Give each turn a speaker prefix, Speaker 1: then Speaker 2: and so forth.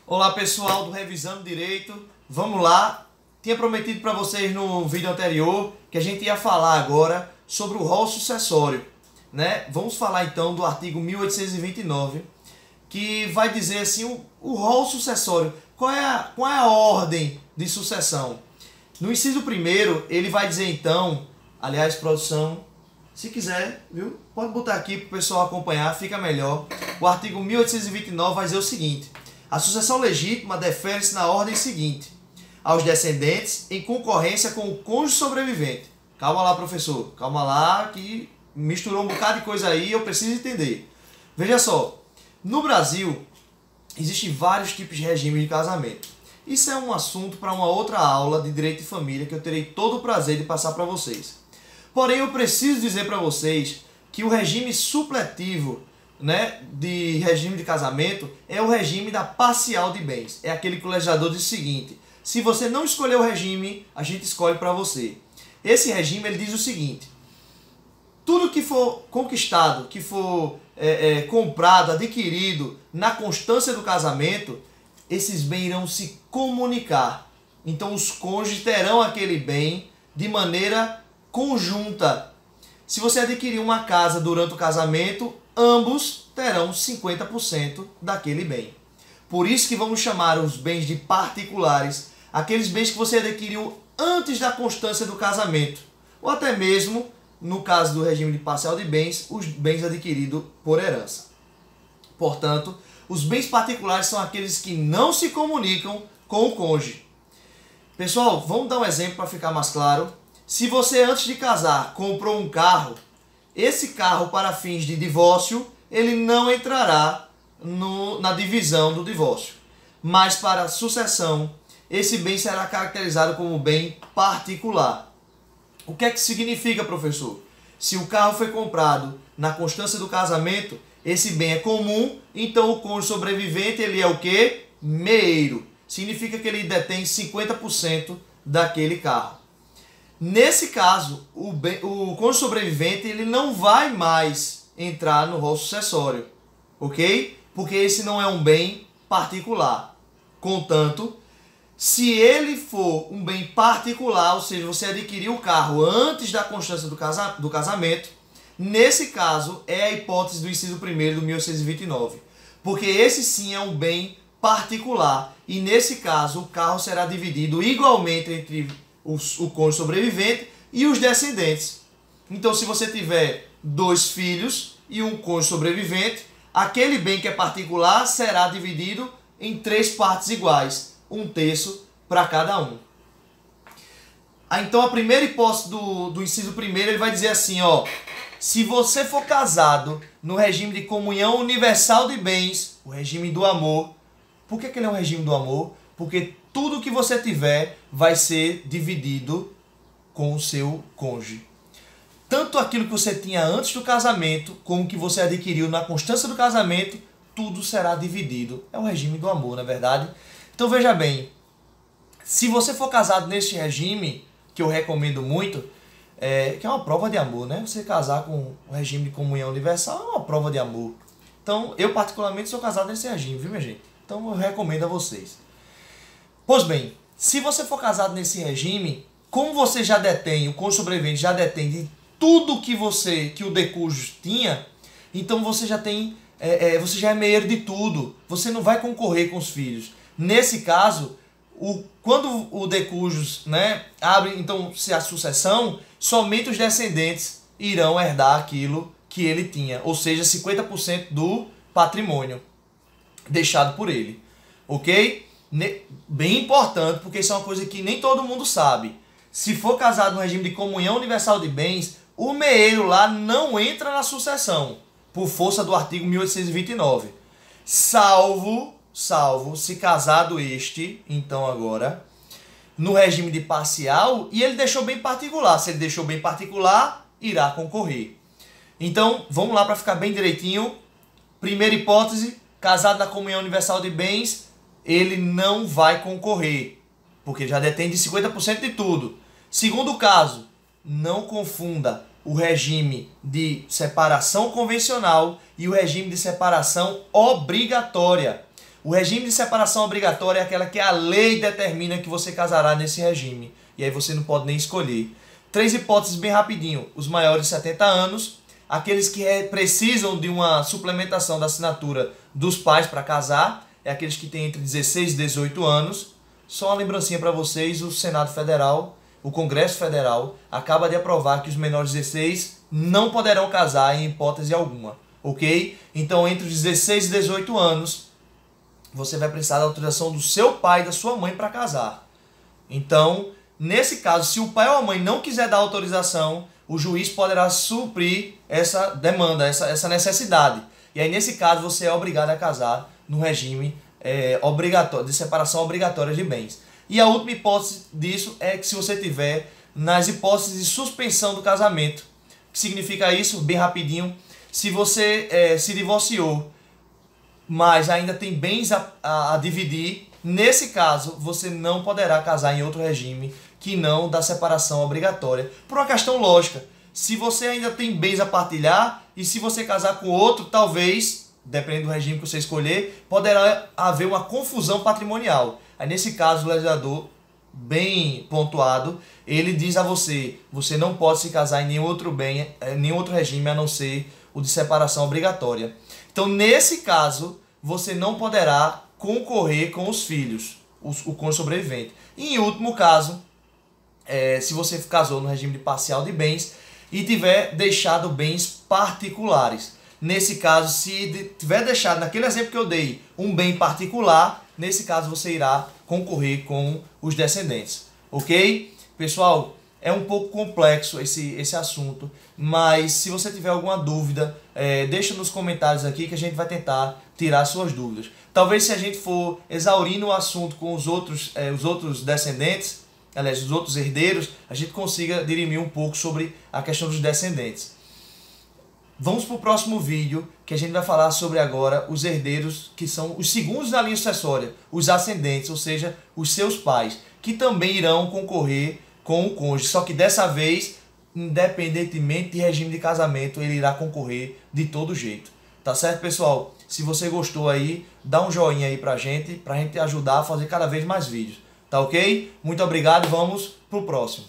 Speaker 1: Olá pessoal do Revisando Direito, vamos lá. Tinha prometido para vocês no vídeo anterior que a gente ia falar agora sobre o rol sucessório, né? Vamos falar então do artigo 1829, que vai dizer assim o rol sucessório. Qual é a ordem de sucessão? No inciso primeiro, ele vai dizer então, aliás, produção, se quiser, viu? Pode botar aqui para o pessoal acompanhar, fica melhor. O artigo 1829 vai dizer o seguinte: a sucessão legítima defere-se na ordem seguinte: aos descendentes em concorrência com o cônjuge sobrevivente. Calma lá, professor, calma lá, que misturou um bocado de coisa aí, eu preciso entender. Veja só, no Brasil existem vários tipos de regime de casamento. Isso é um assunto para uma outra aula de direito de família que eu terei todo o prazer de passar para vocês. Porém, eu preciso dizer para vocês que o regime supletivo, né, de regime de casamento é o regime da parcial de bens. É aquele que o legislador diz o seguinte: se você não escolher o regime, a gente escolhe para você. Esse regime ele diz o seguinte: tudo que for conquistado, que for comprado, adquirido na constância do casamento, esses bens irão se comunicar. Então os cônjuges terão aquele bem de maneira conjunta. Se você adquirir uma casa durante o casamento, ambos terão 50% daquele bem. Por isso que vamos chamar os bens de particulares, aqueles bens que você adquiriu antes da constância do casamento, ou até mesmo, no caso do regime de parcial de bens, os bens adquiridos por herança. Portanto, os bens particulares são aqueles que não se comunicam com o cônjuge. Pessoal, vamos dar um exemplo para ficar mais claro. Se você antes de casar comprou um carro, esse carro para fins de divórcio, ele não entrará na divisão do divórcio. Mas para sucessão, esse bem será caracterizado como bem particular. O que é que significa, professor? Se o carro foi comprado na constância do casamento, esse bem é comum, então o cônjuge sobrevivente ele é o quê? Meeiro. Significa que ele detém 50% daquele carro. Nesse caso, o cônjuge sobrevivente ele não vai mais entrar no rol sucessório, ok? Porque esse não é um bem particular. Contanto, se ele for um bem particular, ou seja, você adquiriu o carro antes da constância do casamento, nesse caso é a hipótese do inciso 1º do 1829. Porque esse sim é um bem particular e nesse caso o carro será dividido igualmente entre o cônjuge sobrevivente e os descendentes. Então, se você tiver 2 filhos e um cônjuge sobrevivente, aquele bem que é particular será dividido em 3 partes iguais, 1/3 para cada um. Então, a primeira hipótese do inciso 1º, ele vai dizer assim, ó: se você for casado no regime de comunhão universal de bens, o regime do amor. Por que ele é um regime do amor? Porque tudo que você tiver vai ser dividido com o seu cônjuge. Tanto aquilo que você tinha antes do casamento, como o que você adquiriu na constância do casamento, tudo será dividido. É um regime do amor, não é verdade? Então veja bem, se você for casado neste regime, que eu recomendo muito, que é uma prova de amor, né? Você casar com o regime de comunhão universal é uma prova de amor. Então, eu particularmente sou casado nesse regime, viu, minha gente? Então eu recomendo a vocês. Pois bem, se você for casado nesse regime, como você já detém, o cônjuge sobrevivente já detém de tudo que o decújus tinha, então você já tem, você já é meieiro de tudo. Você não vai concorrer com os filhos. Nesse caso, quando o decújus, né, abre, então, se a sucessão, somente os descendentes irão herdar aquilo que ele tinha, ou seja, 50% do patrimônio deixado por ele, ok? Bem importante, porque isso é uma coisa que nem todo mundo sabe. Se for casado no regime de comunhão universal de bens, o meeiro lá não entra na sucessão, por força do artigo 1829, salvo se casado este, então agora, no regime de parcial, e ele deixou bem particular. Se ele deixou bem particular, irá concorrer. Então, vamos lá para ficar bem direitinho. Primeira hipótese, casado na comunhão universal de bens, ele não vai concorrer, porque já detém de 50% de tudo. Segundo caso, não confunda o regime de separação convencional e o regime de separação obrigatória. O regime de separação obrigatória é aquela que a lei determina que você casará nesse regime. E aí você não pode nem escolher. 3 hipóteses bem rapidinho. Os maiores de 70 anos, aqueles que precisam de uma suplementação da assinatura dos pais para casar, é aqueles que têm entre 16 e 18 anos. Só uma lembrancinha para vocês, o Senado Federal, o Congresso Federal, acaba de aprovar que os menores de 16 não poderão casar em hipótese alguma, ok? Então, entre os 16 e 18 anos, você vai precisar da autorização do seu pai e da sua mãe para casar. Então, nesse caso, se o pai ou a mãe não quiser dar autorização, o juiz poderá suprir essa demanda, essa necessidade. E aí, nesse caso, você é obrigado a casar no regime obrigatório, de separação obrigatória de bens. E a última hipótese disso é que se você tiver nas hipóteses de suspensão do casamento. O que significa isso? Bem rapidinho. Se você se divorciou, mas ainda tem bens a dividir, nesse caso você não poderá casar em outro regime que não da separação obrigatória. Por uma questão lógica. Se você ainda tem bens a partilhar e se você casar com outro, talvez, dependendo do regime que você escolher, poderá haver uma confusão patrimonial. Aí nesse caso o legislador, bem pontuado, ele diz a você, você não pode se casar em nenhum outro bem, nenhum outro regime a não ser o de separação obrigatória. Então nesse caso você não poderá concorrer com os filhos, o cônjuge sobrevivente. E em último caso, se você casou no regime de parcial de bens e tiver deixado bens particulares. Nesse caso, se tiver deixado, naquele exemplo que eu dei, um bem particular, nesse caso você irá concorrer com os descendentes. Ok? Pessoal, é um pouco complexo esse assunto, mas se você tiver alguma dúvida, deixa nos comentários aqui que a gente vai tentar tirar suas dúvidas. Talvez se a gente for exaurindo o assunto com os outros descendentes, aliás, os outros herdeiros, a gente consiga dirimir um pouco sobre a questão dos descendentes. Vamos para o próximo vídeo, que a gente vai falar sobre agora os herdeiros, que são os segundos da linha sucessória, os ascendentes, ou seja, os seus pais, que também irão concorrer com o cônjuge, só que dessa vez, independentemente de regime de casamento, ele irá concorrer de todo jeito. Tá certo, pessoal? Se você gostou aí, dá um joinha aí pra gente ajudar a fazer cada vez mais vídeos. Tá ok? Muito obrigado e vamos pro próximo.